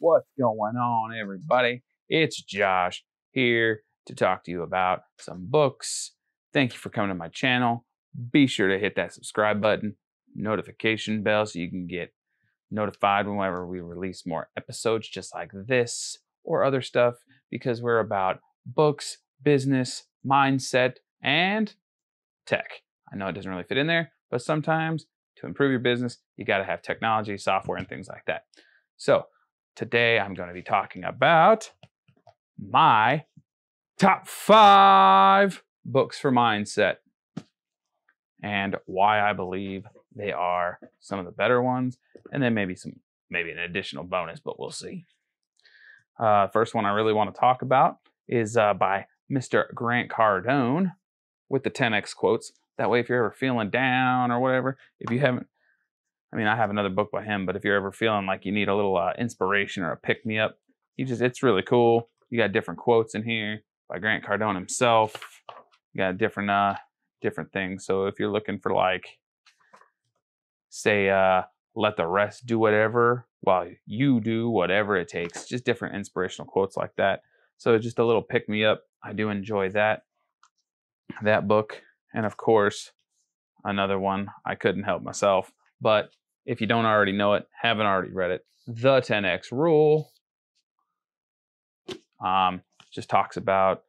What's going on, everybody? It's Josh here to talk to you about some books. Thank you for coming to my channel. Be sure to hit that subscribe button, notification bell, so you can get notified whenever we release more episodes just like this or other stuff, because we're about books, business, mindset, and tech. I know it doesn't really fit in there, but sometimes to improve your business, you got to have technology, software, and things like that. So today I'm going to be talking about my top 5 books for mindset and why I believe they are some of the better ones, and then maybe an additional bonus, but we'll see. First one I really want to talk about is by Mr. Grant Cardone with the 10x quotes. That way, if you're ever feeling down or whatever, if you haven't, I have another book by him, but if you're ever feeling like you need a little inspiration or a pick-me-up, it's really cool. You got different quotes in here by Grant Cardone himself. You got different things. So if you're looking for, like, say, let the rest do whatever while you do whatever it takes, just different inspirational quotes like that. So just a little pick-me-up. I do enjoy that book. And of course, another one I couldn't help myself, but if you don't already know it, haven't already read it, The 10X Rule just talks about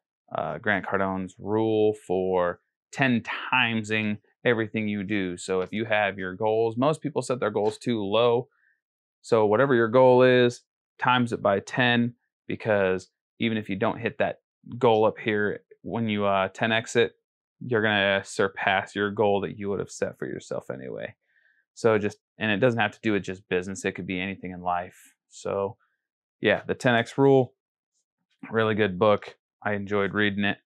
Grant Cardone's rule for 10 timesing everything you do. So if you have your goals, most people set their goals too low. So whatever your goal is, times it by 10, because even if you don't hit that goal up here, when you 10x it, you're going to surpass your goal that you would have set for yourself anyway. So and it doesn't have to do with just business. It could be anything in life. So yeah, the 10X Rule, really good book. I enjoyed reading it.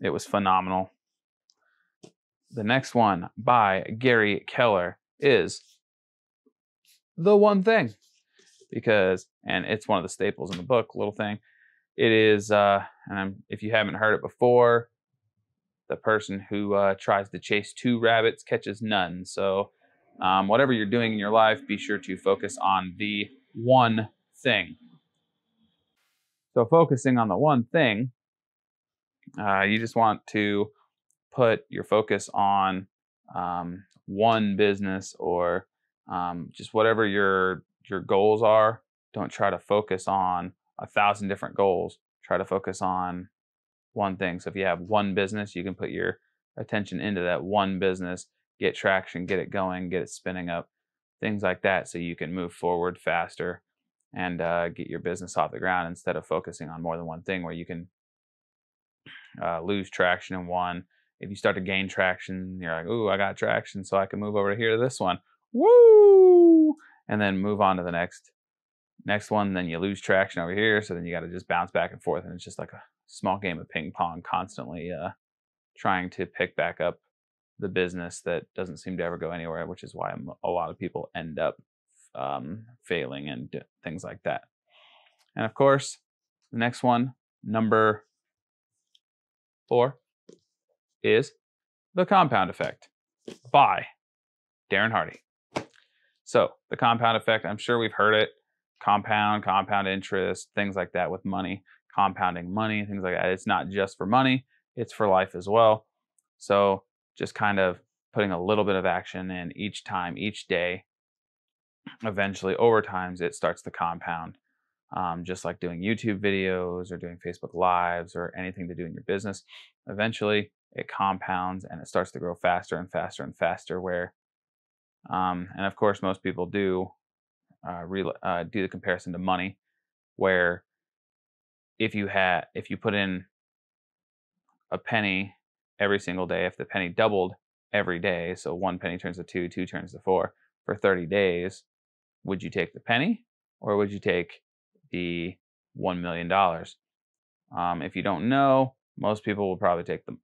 It was phenomenal. The next one by Gary Keller is The One Thing, and it's one of the staples in the book, little thing. It is, if you haven't heard it before, the person who tries to chase 2 rabbits catches none. So whatever you're doing in your life, be sure to focus on the one thing. So focusing on the one thing, you just want to put your focus on one business or just whatever your goals are. Don't try to focus on 1,000 different goals. Try to focus on one thing. So if you have one business, you can put your attention into that one business, get traction, get it going, get it spinning up, things like that, so you can move forward faster and get your business off the ground instead of focusing on more than one thing, where you can lose traction in one. If you start to gain traction, you're like, ooh, I got traction, so I can move over here to this one. Woo! And then move on to the next one. Then you lose traction over here, so then you got to just bounce back and forth, and it's just like a small game of ping pong, constantly trying to pick back up the business that doesn't seem to ever go anywhere, which is why a lot of people end up failing and things like that. And of course, the next one, number 4, is The Compound Effect by Darren Hardy. So the compound effect, I'm sure we've heard it. Compound interest, things like that with money, compounding money, things like that. It's not just for money, it's for life as well. So just kind of putting a little bit of action in each time, each day, eventually over time, it starts to compound. Just like doing YouTube videos or doing Facebook Lives or anything to do in your business, eventually it compounds and it starts to grow faster and faster and faster, where, and of course most people do the comparison to money, where if you put in a penny every single day, if the penny doubled every day, so 1 penny turns to 2, 2 turns to 4, for 30 days, would you take the penny or would you take the $1 million? If you don't know, most people will probably take the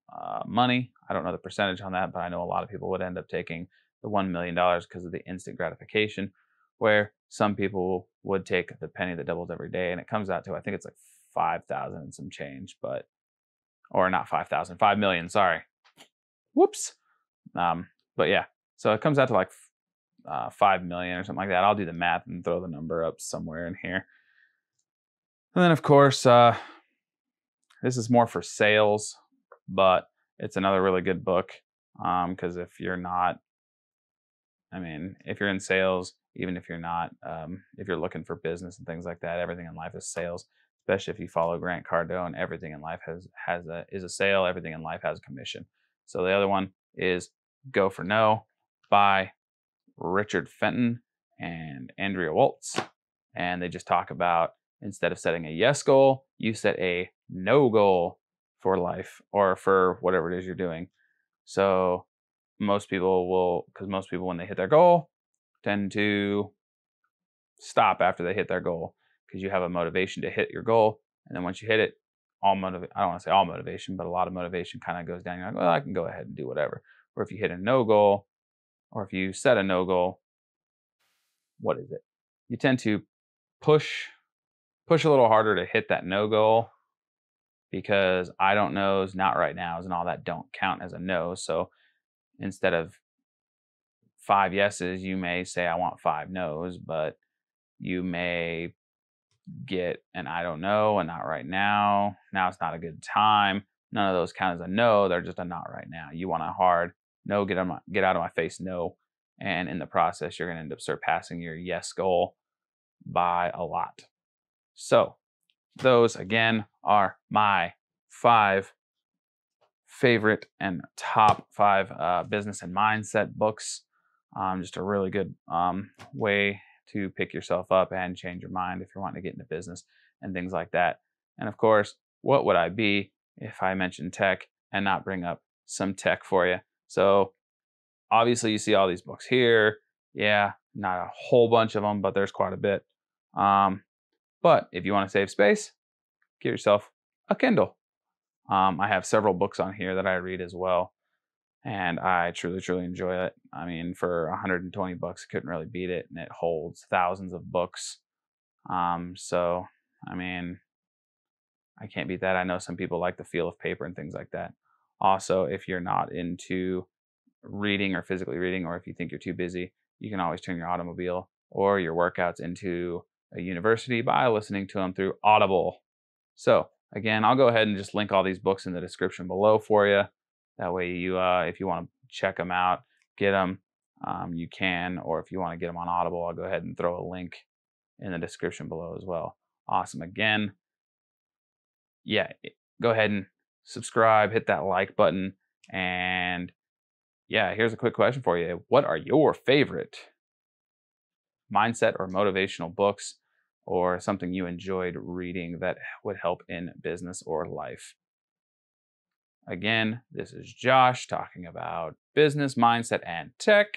money. I don't know the percentage on that, but I know a lot of people would end up taking the $1 million because of the instant gratification, where some people would take the penny that doubles every day, and it comes out to, I think it's like 5,000 and some change, or not 5,000, 5 million, sorry. Whoops. But yeah, so it comes out to like 5 million or something like that. I'll do the math and throw the number up somewhere in here. And then, of course, this is more for sales, but it's another really good book. Because if you're not, I mean, if you're in sales, even if you're not, if you're looking for business and things like that, everything in life is sales. Especially if you follow Grant Cardone, everything in life is a sale. Everything in life has a commission. So the other one is Go for No by Richard Fenton and Andrea Waltz. And they just talk about, instead of setting a yes goal, you set a no goal for life or for whatever it is you're doing. So most people when they hit their goal tend to stop after they hit their goal, because you have a motivation to hit your goal. And then once you hit it, I don't want to say all motivation, but a lot of motivation kind of goes down. You're like, well, I can go ahead and do whatever. Or if you hit a no goal, or if you set a no goal, what is it? You tend to push a little harder to hit that no goal, because I don't knows, not right nows, and all that don't count as a no. So instead of 5 yeses, you may say I want 5 no's, but you may get an I don't know, and not right now. Now it's not a good time. None of those count as a no. They're just a not right now. You want a hard no, get out of my face, no. And in the process, you're going to end up surpassing your yes goal by a lot. So those, again, are my 5 favorite and top 5 business and mindset books. Just a really good way to pick yourself up and change your mind if you're wanting to get into business and things like that. And of course, what would I be if I mentioned tech and not bring up some tech for you? So obviously you see all these books here. Yeah, not a whole bunch of them, but there's quite a bit. But if you want to save space, get yourself a Kindle. I have several books on here that I read as well, and I truly, truly enjoy it. I mean, for 120 bucks, I couldn't really beat it, and it holds thousands of books. So, I mean, I can't beat that. I know some people like the feel of paper and things like that. Also, if you're not into reading or physically reading, or if you think you're too busy, you can always turn your automobile or your workouts into a university by listening to them through Audible. So again, I'll go ahead and just link all these books in the description below for you. That way you, if you want to check them out, get them, you can, or if you want to get them on Audible, I'll go ahead and throw a link in the description below as well. Awesome. Again, yeah, go ahead and subscribe, hit that like button, and yeah, here's a quick question for you. What are your favorite mindset or motivational books, or something you enjoyed reading that would help in business or life? Again, this is Josh talking about business, mindset, and tech.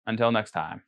Until next time.